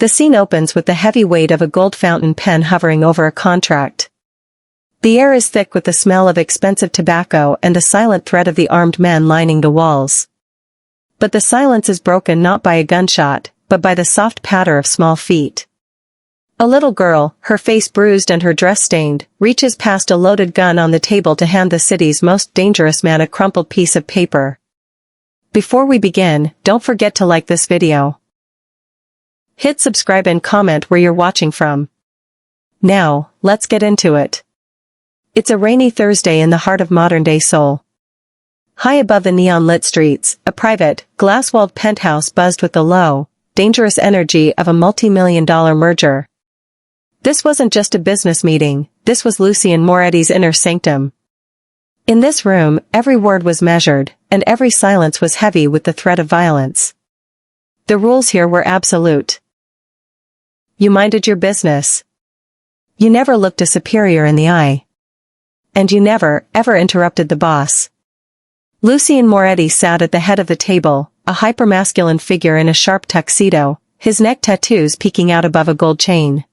The scene opens with the heavy weight of a gold fountain pen hovering over a contract. The air is thick with the smell of expensive tobacco and the silent threat of the armed men lining the walls. But the silence is broken not by a gunshot, but by the soft patter of small feet. A little girl, her face bruised and her dress stained, reaches past a loaded gun on the table to hand the city's most dangerous man a crumpled piece of paper. Before we begin, don't forget to like this video. Hit subscribe and comment where you're watching from. Now, let's get into it. It's a rainy Thursday in the heart of modern-day Seoul. High above the neon-lit streets, a private, glass-walled penthouse buzzed with the low, dangerous energy of a multi-million-dollar merger. This wasn't just a business meeting, this was Lucien Moretti's inner sanctum. In this room, every word was measured, and every silence was heavy with the threat of violence. The rules here were absolute. You minded your business. You never looked a superior in the eye. And you never, ever interrupted the boss. Lucien Moretti sat at the head of the table, a hypermasculine figure in a sharp tuxedo, his neck tattoos peeking out above a gold chain.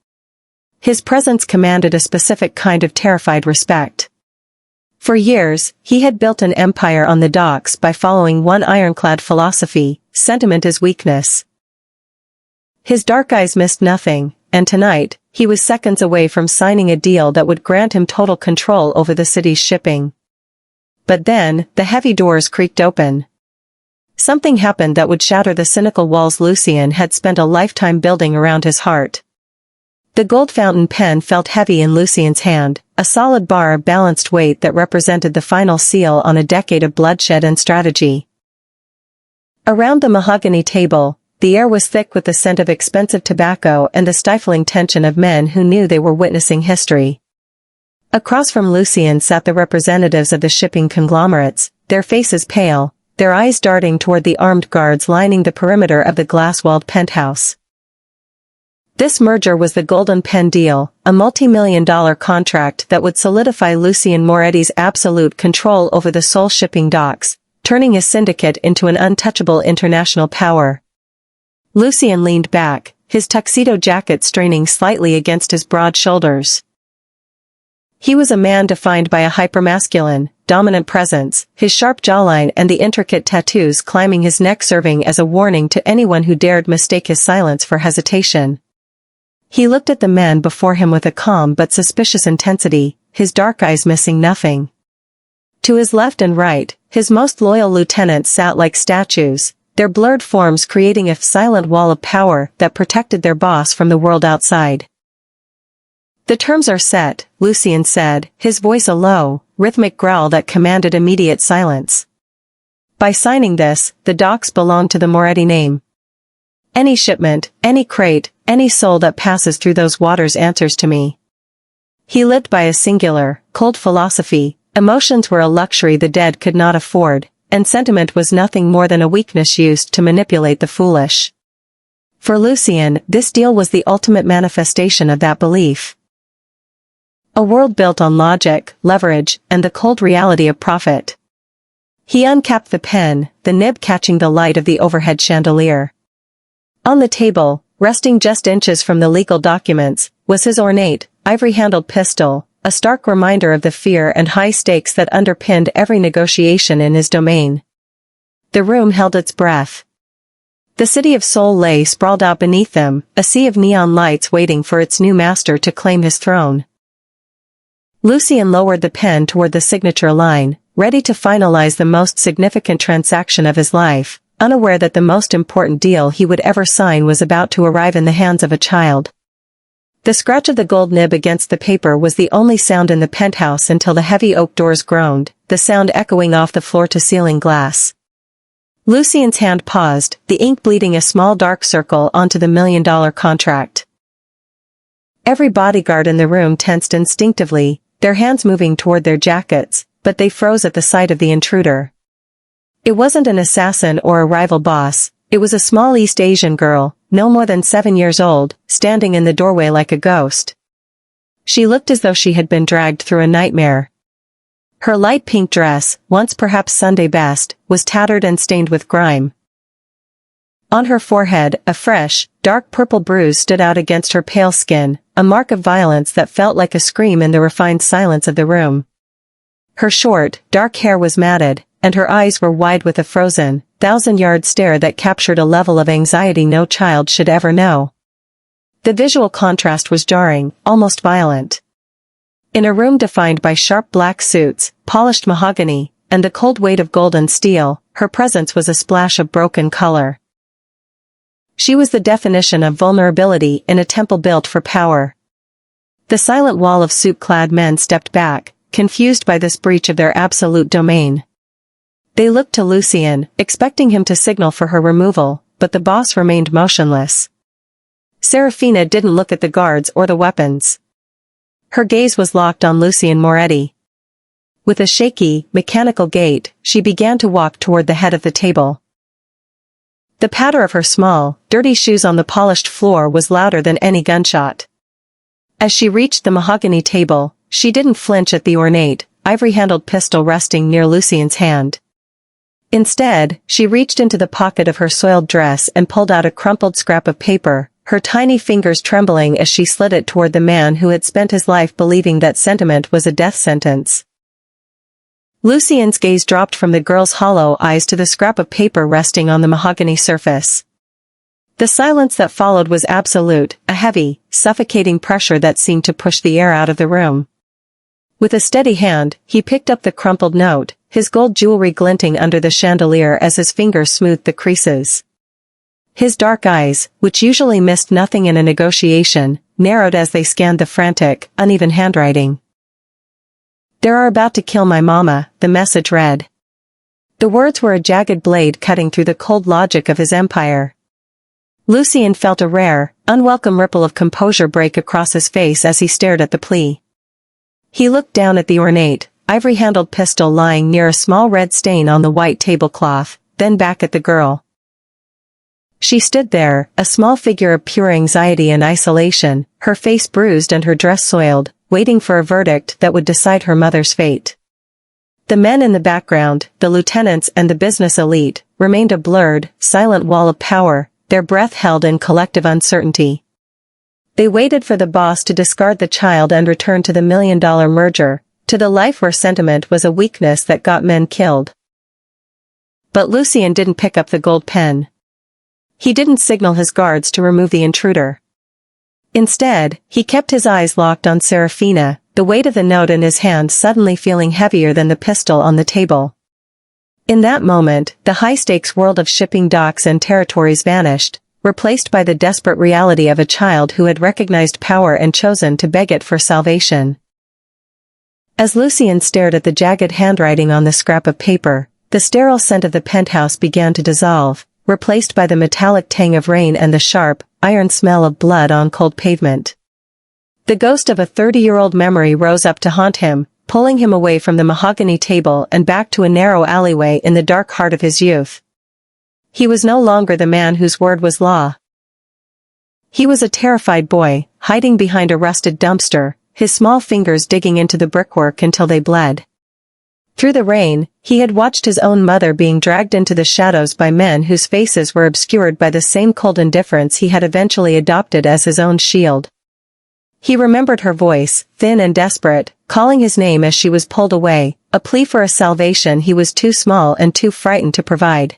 His presence commanded a specific kind of terrified respect. For years, he had built an empire on the docks by following one ironclad philosophy: sentiment is weakness. His dark eyes missed nothing, and tonight, he was seconds away from signing a deal that would grant him total control over the city's shipping. But then, the heavy doors creaked open. Something happened that would shatter the cynical walls Lucien had spent a lifetime building around his heart. The gold fountain pen felt heavy in Lucien's hand, a solid bar of balanced weight that represented the final seal on a decade of bloodshed and strategy. Around the mahogany table, the air was thick with the scent of expensive tobacco and the stifling tension of men who knew they were witnessing history. Across from Lucien sat the representatives of the shipping conglomerates, their faces pale, their eyes darting toward the armed guards lining the perimeter of the glass-walled penthouse. This merger was the Golden Pen deal, a multi-million-dollar contract that would solidify Lucien Moretti's absolute control over the Seoul shipping docks, turning his syndicate into an untouchable international power. Lucien leaned back, his tuxedo jacket straining slightly against his broad shoulders. He was a man defined by a hypermasculine, dominant presence, his sharp jawline and the intricate tattoos climbing his neck serving as a warning to anyone who dared mistake his silence for hesitation. He looked at the men before him with a calm but suspicious intensity, his dark eyes missing nothing. To his left and right, his most loyal lieutenants sat like statues, their blurred forms creating a silent wall of power that protected their boss from the world outside. The terms are set, Lucien said, his voice a low, rhythmic growl that commanded immediate silence. By signing this, the docks belong to the Moretti name. Any shipment, any crate, any soul that passes through those waters answers to me. He lived by a singular, cold philosophy: emotions were a luxury the dead could not afford, and sentiment was nothing more than a weakness used to manipulate the foolish. For Lucien, this deal was the ultimate manifestation of that belief. A world built on logic, leverage, and the cold reality of profit. He uncapped the pen, the nib catching the light of the overhead chandelier. On the table, resting just inches from the legal documents, was his ornate, ivory-handled pistol, a stark reminder of the fear and high stakes that underpinned every negotiation in his domain. The room held its breath. The city of Seoul lay sprawled out beneath them, a sea of neon lights waiting for its new master to claim his throne. Lucien lowered the pen toward the signature line, ready to finalize the most significant transaction of his life, unaware that the most important deal he would ever sign was about to arrive in the hands of a child. The scratch of the gold nib against the paper was the only sound in the penthouse until the heavy oak doors groaned, the sound echoing off the floor-to-ceiling glass. Lucien's hand paused, the ink bleeding a small dark circle onto the million-dollar contract. Every bodyguard in the room tensed instinctively, their hands moving toward their jackets, but they froze at the sight of the intruder. It wasn't an assassin or a rival boss, it was a small East Asian girl, no more than 7 years old, standing in the doorway like a ghost. She looked as though she had been dragged through a nightmare. Her light pink dress, once perhaps Sunday best, was tattered and stained with grime. On her forehead, a fresh, dark purple bruise stood out against her pale skin, a mark of violence that felt like a scream in the refined silence of the room. Her short, dark hair was matted, and her eyes were wide with a frozen, thousand-yard stare that captured a level of anxiety no child should ever know. The visual contrast was jarring, almost violent. In a room defined by sharp black suits, polished mahogany, and the cold weight of gold and steel, her presence was a splash of broken color. She was the definition of vulnerability in a temple built for power. The silent wall of suit-clad men stepped back, confused by this breach of their absolute domain. They looked to Lucien, expecting him to signal for her removal, but the boss remained motionless. Serafina didn't look at the guards or the weapons. Her gaze was locked on Lucien Moretti. With a shaky, mechanical gait, she began to walk toward the head of the table. The patter of her small, dirty shoes on the polished floor was louder than any gunshot. As she reached the mahogany table, she didn't flinch at the ornate, ivory-handled pistol resting near Lucien's hand. Instead, she reached into the pocket of her soiled dress and pulled out a crumpled scrap of paper, her tiny fingers trembling as she slid it toward the man who had spent his life believing that sentiment was a death sentence. Lucien's gaze dropped from the girl's hollow eyes to the scrap of paper resting on the mahogany surface. The silence that followed was absolute, a heavy, suffocating pressure that seemed to push the air out of the room. With a steady hand, he picked up the crumpled note, his gold jewelry glinting under the chandelier as his fingers smoothed the creases. His dark eyes, which usually missed nothing in a negotiation, narrowed as they scanned the frantic, uneven handwriting. "They're about to kill my mama," the message read. The words were a jagged blade cutting through the cold logic of his empire. Lucien felt a rare, unwelcome ripple of composure break across his face as he stared at the plea. He looked down at the ornate, ivory-handled pistol lying near a small red stain on the white tablecloth, then back at the girl. She stood there, a small figure of pure anxiety and isolation, her face bruised and her dress soiled, waiting for a verdict that would decide her mother's fate. The men in the background, the lieutenants and the business elite, remained a blurred, silent wall of power, their breath held in collective uncertainty. They waited for the boss to discard the child and return to the million-dollar merger, to the life where sentiment was a weakness that got men killed. But Lucien didn't pick up the gold pen. He didn't signal his guards to remove the intruder. Instead, he kept his eyes locked on Serafina, the weight of the note in his hand suddenly feeling heavier than the pistol on the table. In that moment, the high-stakes world of shipping docks and territories vanished, replaced by the desperate reality of a child who had recognized power and chosen to beg it for salvation. As Lucien stared at the jagged handwriting on the scrap of paper, the sterile scent of the penthouse began to dissolve, replaced by the metallic tang of rain and the sharp, iron smell of blood on cold pavement. The ghost of a 30-year-old memory rose up to haunt him, pulling him away from the mahogany table and back to a narrow alleyway in the dark heart of his youth. He was no longer the man whose word was law. He was a terrified boy, hiding behind a rusted dumpster, his small fingers digging into the brickwork until they bled. Through the rain, he had watched his own mother being dragged into the shadows by men whose faces were obscured by the same cold indifference he had eventually adopted as his own shield. He remembered her voice, thin and desperate, calling his name as she was pulled away, a plea for a salvation he was too small and too frightened to provide.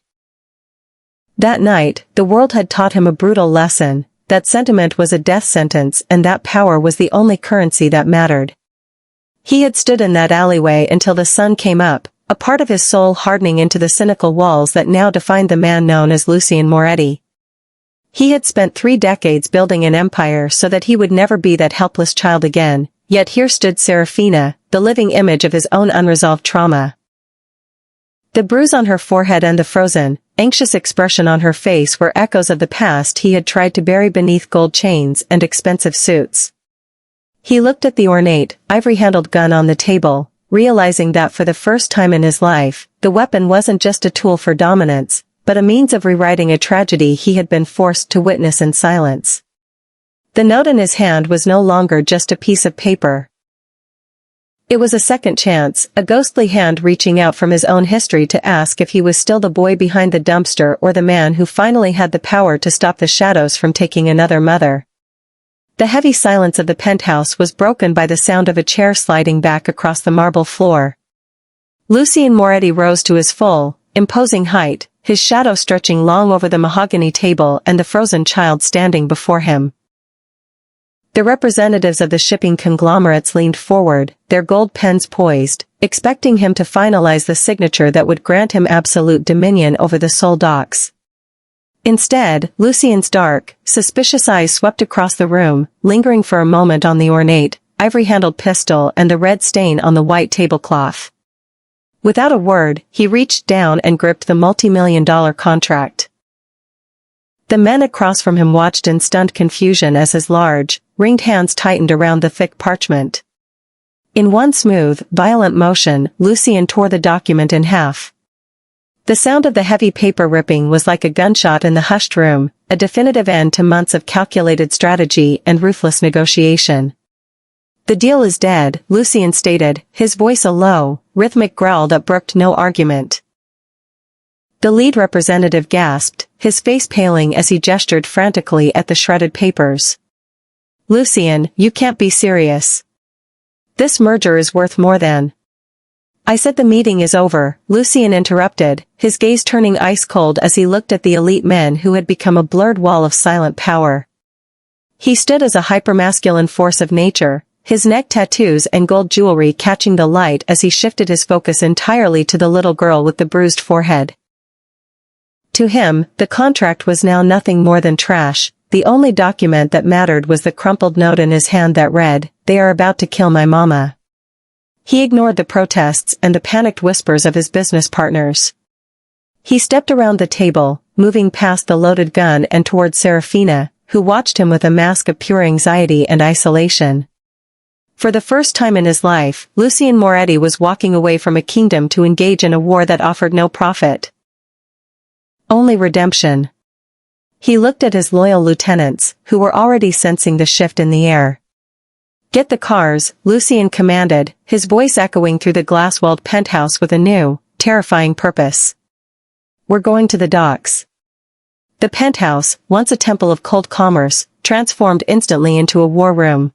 That night, the world had taught him a brutal lesson, that sentiment was a death sentence and that power was the only currency that mattered. He had stood in that alleyway until the sun came up, a part of his soul hardening into the cynical walls that now defined the man known as Lucien Moretti. He had spent 3 decades building an empire so that he would never be that helpless child again, yet here stood Serafina, the living image of his own unresolved trauma. The bruise on her forehead and the frozen, anxious expression on her face were echoes of the past he had tried to bury beneath gold chains and expensive suits. He looked at the ornate, ivory-handled gun on the table, realizing that for the first time in his life, the weapon wasn't just a tool for dominance, but a means of rewriting a tragedy he had been forced to witness in silence. The note in his hand was no longer just a piece of paper. It was a second chance, a ghostly hand reaching out from his own history to ask if he was still the boy behind the dumpster or the man who finally had the power to stop the shadows from taking another mother. The heavy silence of the penthouse was broken by the sound of a chair sliding back across the marble floor. Lucien Moretti rose to his full, imposing height, his shadow stretching long over the mahogany table and the frozen child standing before him. The representatives of the shipping conglomerates leaned forward, their gold pens poised, expecting him to finalize the signature that would grant him absolute dominion over the Seoul docks. Instead, Lucien's dark, suspicious eyes swept across the room, lingering for a moment on the ornate, ivory-handled pistol and the red stain on the white tablecloth. Without a word, he reached down and gripped the multi-million-dollar contract. The men across from him watched in stunned confusion as his large, ringed hands tightened around the thick parchment. In one smooth, violent motion, Lucien tore the document in half. The sound of the heavy paper ripping was like a gunshot in the hushed room, a definitive end to months of calculated strategy and ruthless negotiation. "The deal is dead," Lucien stated, his voice a low, rhythmic growl that brooked no argument. The lead representative gasped, his face paling as he gestured frantically at the shredded papers. "Lucien, you can't be serious. This merger is worth more than—" "I said the meeting is over," Lucien interrupted, his gaze turning ice-cold as he looked at the elite men who had become a blurred wall of silent power. He stood as a hypermasculine force of nature, his neck tattoos and gold jewelry catching the light as he shifted his focus entirely to the little girl with the bruised forehead. To him, the contract was now nothing more than trash. The only document that mattered was the crumpled note in his hand that read, "They are about to kill my mama." He ignored the protests and the panicked whispers of his business partners. He stepped around the table, moving past the loaded gun and toward Serafina, who watched him with a mask of pure anxiety and isolation. For the first time in his life, Lucien Moretti was walking away from a kingdom to engage in a war that offered no profit. Only redemption. He looked at his loyal lieutenants, who were already sensing the shift in the air. "Get the cars," Lucien commanded, his voice echoing through the glass-walled penthouse with a new, terrifying purpose. "We're going to the docks." The penthouse, once a temple of cold commerce, transformed instantly into a war room.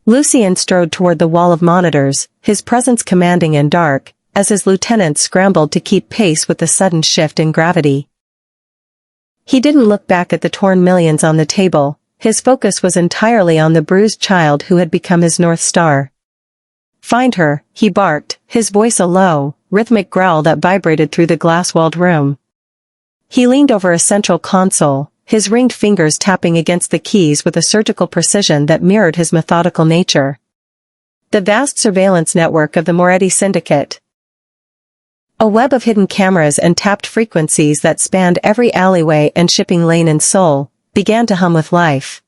Lucien strode toward the wall of monitors, his presence commanding and dark, as his lieutenants scrambled to keep pace with the sudden shift in gravity. He didn't look back at the torn millions on the table, his focus was entirely on the bruised child who had become his North Star. "Find her," he barked, his voice a low, rhythmic growl that vibrated through the glass-walled room. He leaned over a central console, his ringed fingers tapping against the keys with a surgical precision that mirrored his methodical nature. The vast surveillance network of the Moretti Syndicate. A web of hidden cameras and tapped frequencies that spanned every alleyway and shipping lane in Seoul, began to hum with life.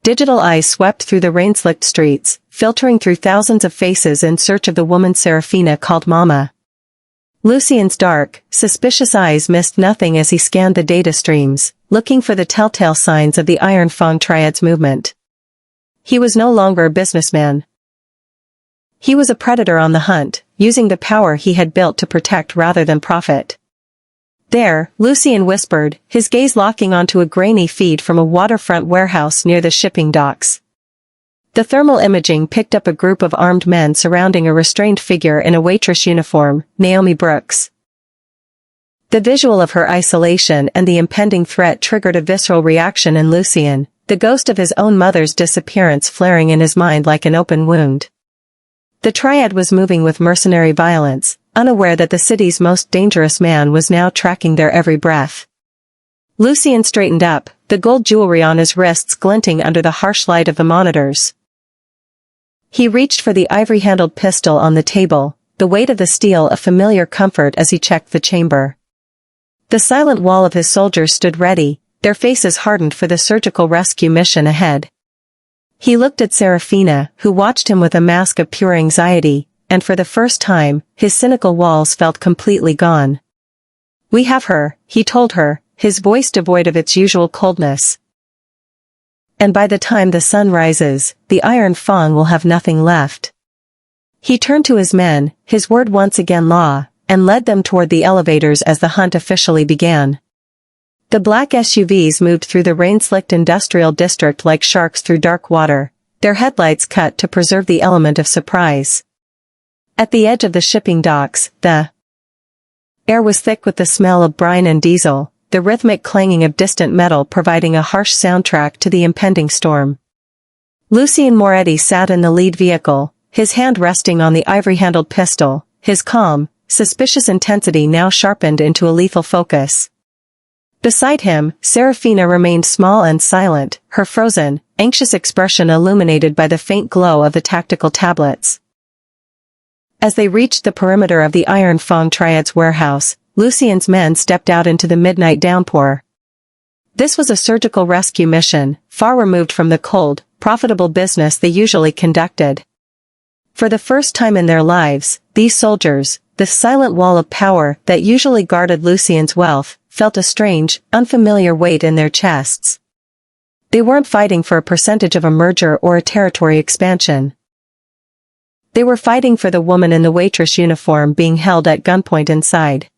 Digital eyes swept through the rain-slicked streets, filtering through thousands of faces in search of the woman Serafina called Mama. Lucien's dark, suspicious eyes missed nothing as he scanned the data streams, looking for the telltale signs of the Iron Fang Triad's movement. He was no longer a businessman. He was a predator on the hunt, using the power he had built to protect rather than profit. "There," Lucien whispered, his gaze locking onto a grainy feed from a waterfront warehouse near the shipping docks. The thermal imaging picked up a group of armed men surrounding a restrained figure in a waitress uniform, Naomi Brooks. The visual of her isolation and the impending threat triggered a visceral reaction in Lucien, the ghost of his own mother's disappearance flaring in his mind like an open wound. The triad was moving with mercenary violence, unaware that the city's most dangerous man was now tracking their every breath. Lucien straightened up, the gold jewelry on his wrists glinting under the harsh light of the monitors. He reached for the ivory-handled pistol on the table, the weight of the steel a familiar comfort as he checked the chamber. The silent wall of his soldiers stood ready, their faces hardened for the surgical rescue mission ahead. He looked at Serafina, who watched him with a mask of pure anxiety, and for the first time, his cynical walls felt completely gone. "We have her," he told her, his voice devoid of its usual coldness. "And by the time the sun rises, the Iron Fang will have nothing left." He turned to his men, his word once again law, and led them toward the elevators as the hunt officially began. The black SUVs moved through the rain-slicked industrial district like sharks through dark water, their headlights cut to preserve the element of surprise. At the edge of the shipping docks, the air was thick with the smell of brine and diesel, the rhythmic clanging of distant metal providing a harsh soundtrack to the impending storm. Lucien Moretti sat in the lead vehicle, his hand resting on the ivory-handled pistol, his calm, suspicious intensity now sharpened into a lethal focus. Beside him, Serafina remained small and silent, her frozen, anxious expression illuminated by the faint glow of the tactical tablets. As they reached the perimeter of the Iron Fong Triad's warehouse, Lucien's men stepped out into the midnight downpour. This was a surgical rescue mission, far removed from the cold, profitable business they usually conducted. For the first time in their lives, these soldiers, the silent wall of power that usually guarded Lucien's wealth, felt a strange, unfamiliar weight in their chests. They weren't fighting for a percentage of a merger or a territory expansion. They were fighting for the woman in the waitress uniform being held at gunpoint inside.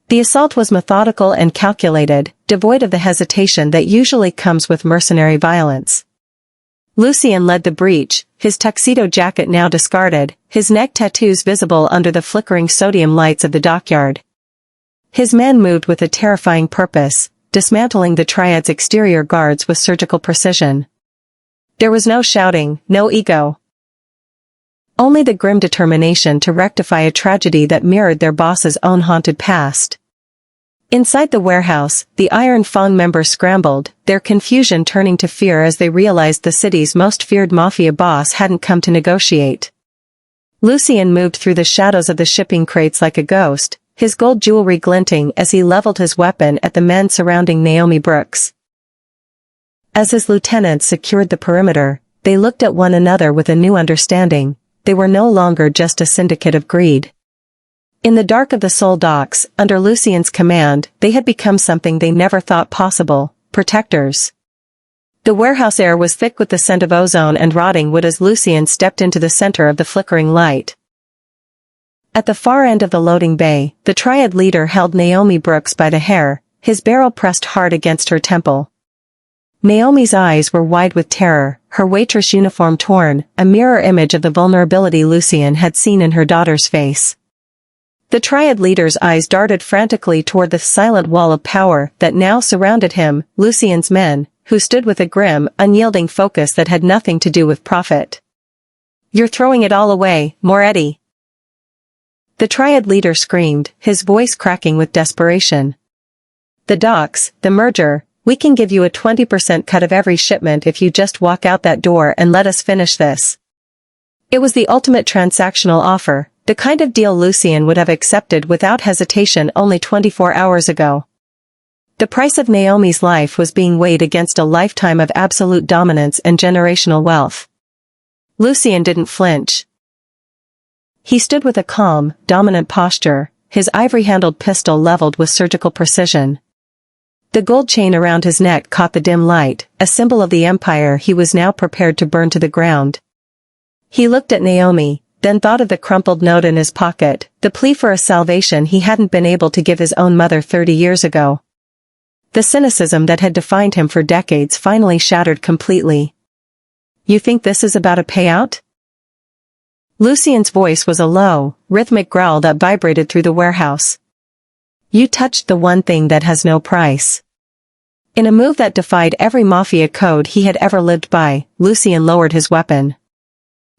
The assault was methodical and calculated, devoid of the hesitation that usually comes with mercenary violence. Lucien led the breach, his tuxedo jacket now discarded, his neck tattoos visible under the flickering sodium lights of the dockyard. His men moved with a terrifying purpose, dismantling the Triad's exterior guards with surgical precision. There was no shouting, no ego. Only the grim determination to rectify a tragedy that mirrored their boss's own haunted past. Inside the warehouse, the Iron Fong members scrambled, their confusion turning to fear as they realized the city's most feared mafia boss hadn't come to negotiate. Lucien moved through the shadows of the shipping crates like a ghost, his gold jewelry glinting as he leveled his weapon at the men surrounding Naomi Brooks. As his lieutenants secured the perimeter, they looked at one another with a new understanding. They were no longer just a syndicate of greed. In the dark of the Seoul docks, under Lucien's command, they had become something they never thought possible, protectors. The warehouse air was thick with the scent of ozone and rotting wood as Lucien stepped into the center of the flickering light. At the far end of the loading bay, the Triad leader held Naomi Brooks by the hair, his barrel pressed hard against her temple. Naomi's eyes were wide with terror, her waitress uniform torn, a mirror image of the vulnerability Lucien had seen in her daughter's face. The Triad leader's eyes darted frantically toward the silent wall of power that now surrounded him, Lucien's men, who stood with a grim, unyielding focus that had nothing to do with profit. "You're throwing it all away, Moretti!" The Triad leader screamed, his voice cracking with desperation. "The docks, the merger, we can give you a 20% cut of every shipment if you just walk out that door and let us finish this." It was the ultimate transactional offer, the kind of deal Lucien would have accepted without hesitation only 24 hours ago. The price of Naomi's life was being weighed against a lifetime of absolute dominance and generational wealth. Lucien didn't flinch. He stood with a calm, dominant posture, his ivory-handled pistol leveled with surgical precision. The gold chain around his neck caught the dim light, a symbol of the empire he was now prepared to burn to the ground. He looked at Naomi, then thought of the crumpled note in his pocket, the plea for a salvation he hadn't been able to give his own mother 30 years ago. The cynicism that had defined him for decades finally shattered completely. "You think this is about a payout?" Lucien's voice was a low, rhythmic growl that vibrated through the warehouse. "You touched the one thing that has no price." In a move that defied every mafia code he had ever lived by, Lucien lowered his weapon.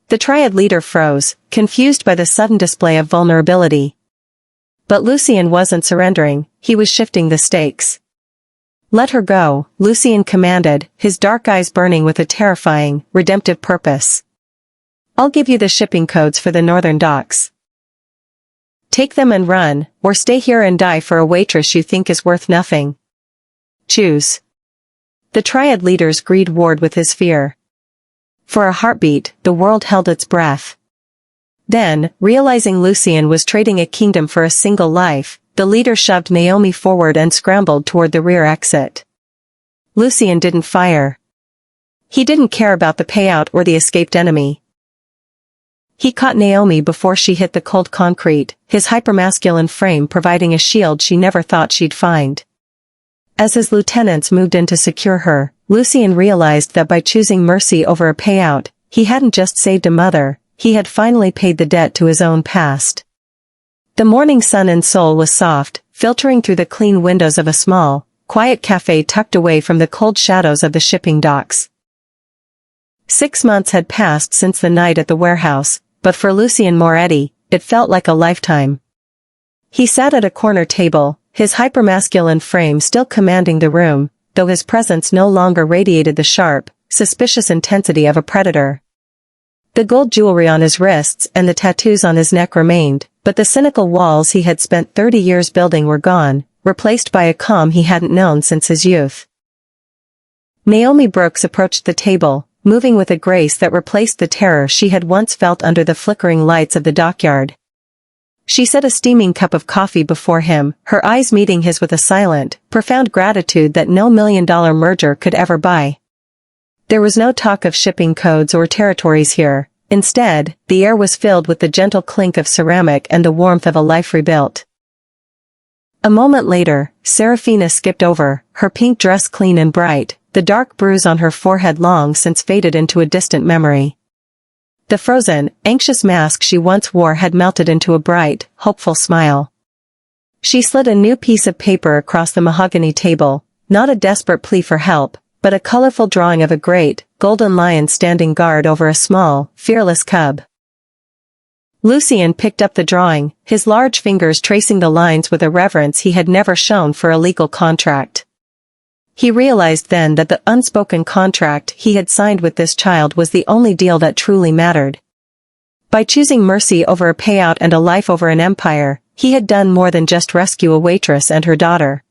The Triad leader froze, confused by the sudden display of vulnerability. But Lucien wasn't surrendering, he was shifting the stakes. "Let her go," Lucien commanded, his dark eyes burning with a terrifying, redemptive purpose. "I'll give you the shipping codes for the northern docks. Take them and run, or stay here and die for a waitress you think is worth nothing. Choose." The Triad leader's greed warred with his fear. For a heartbeat, the world held its breath. Then, realizing Lucien was trading a kingdom for a single life, the leader shoved Naomi forward and scrambled toward the rear exit. Lucien didn't fire. He didn't care about the payout or the escaped enemy. He caught Naomi before she hit the cold concrete, his hypermasculine frame providing a shield she never thought she'd find. As his lieutenants moved in to secure her, Lucien realized that by choosing mercy over a payout, he hadn't just saved a mother, he had finally paid the debt to his own past. The morning sun in Seoul was soft, filtering through the clean windows of a small, quiet cafe tucked away from the cold shadows of the shipping docks. 6 months had passed since the night at the warehouse, but for Lucien Moretti, it felt like a lifetime. He sat at a corner table, his hypermasculine frame still commanding the room, though his presence no longer radiated the sharp, suspicious intensity of a predator. The gold jewelry on his wrists and the tattoos on his neck remained, but the cynical walls he had spent 30 years building were gone, replaced by a calm he hadn't known since his youth. Naomi Brooks approached the table, moving with a grace that replaced the terror she had once felt under the flickering lights of the dockyard. She set a steaming cup of coffee before him, her eyes meeting his with a silent, profound gratitude that no million-dollar merger could ever buy. There was no talk of shipping codes or territories here. Instead, the air was filled with the gentle clink of ceramic and the warmth of a life rebuilt. A moment later, Serafina skipped over, her pink dress clean and bright, the dark bruise on her forehead long since faded into a distant memory. The frozen, anxious mask she once wore had melted into a bright, hopeful smile. She slid a new piece of paper across the mahogany table, not a desperate plea for help, but a colorful drawing of a great, golden lion standing guard over a small, fearless cub. Lucien picked up the drawing, his large fingers tracing the lines with a reverence he had never shown for a legal contract. He realized then that the unspoken contract he had signed with this child was the only deal that truly mattered. By choosing mercy over a payout and a life over an empire, he had done more than just rescue a waitress and her daughter.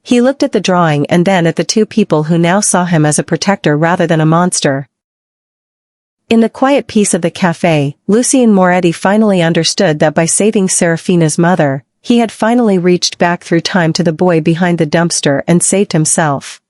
He looked at the drawing and then at the two people who now saw him as a protector rather than a monster. In the quiet peace of the cafe, Lucien Moretti finally understood that by saving Serafina's mother, he had finally reached back through time to the boy behind the dumpster and saved himself.